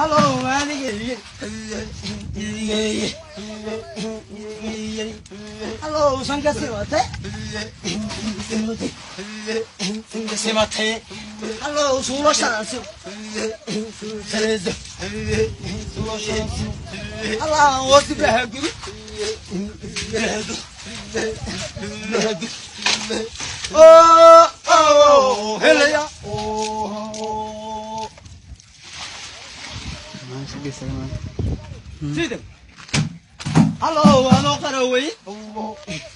Hello, man. Hello, Sangasimate. Sangasimate. Hello, Suloshansu. Hello, what's the bag? Oh, hello. Oh. See them. Hello, look away.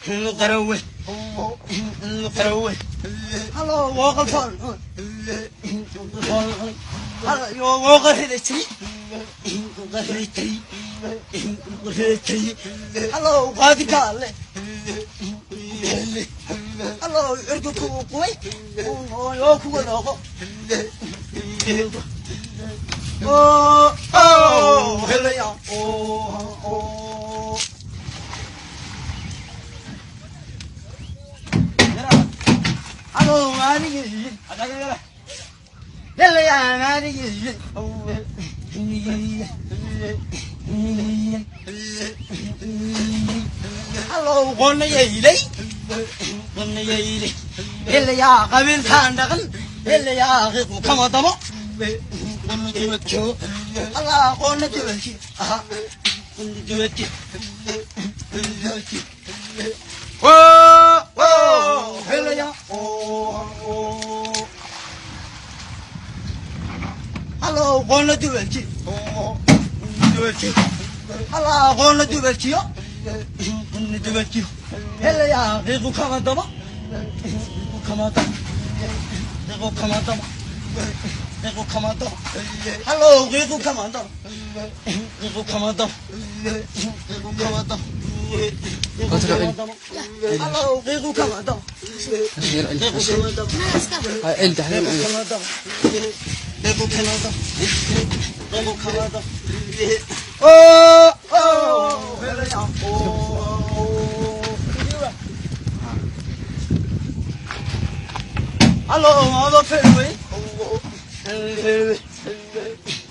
Look away. Look away. Hello, walk upon. Hello, you walk ahead of tree. Hello, what you call it? Hello, you're good boy. Oh, you're cool. Oh, hello. Oh. Hello, hello, one lady. One lady. Elia, I will find them. Elia, come on, come on. Allah, on the duty. Whoa, Elia. Oh. Hello, on the duty. Oh, hello, on the duty. On the duty. Elia, they will come on, come on. Come on, they will come on. They will come on. Hello, they will come on. They will come on. They will come on. Hello, they will come on. انت حلو hello, fairway.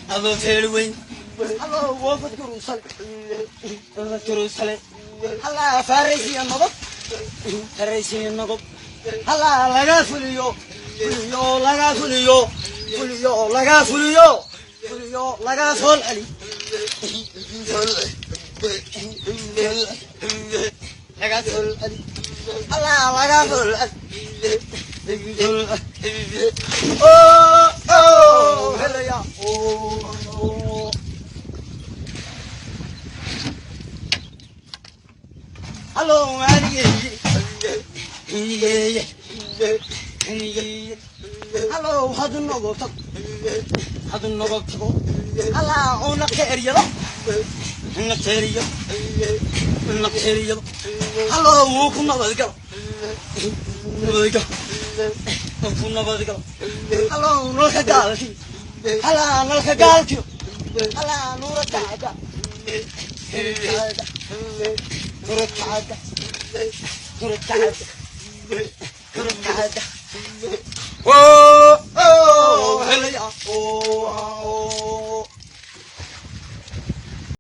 Hello, fairway. Hello, walk with Jerusalem. Hello, Pharisee and Nobop. Pharisee and Nobop. Hello, Laga Fulio. Fulio, Laga Fulio. Fulio, Laga Fulio. Fulio, Laga Sol Ali. Laga Sol Ali. Hello, Laga Sol Ali. Oh, hello, yeah. Oh. Hello, hello, how do you know what? How do you know what to go? Hello, on the carrier. In the carrier. In the carrier. Hello, welcome over the girl. Hello, look at that. Hello, look at that. Hello, look at that. Whoa!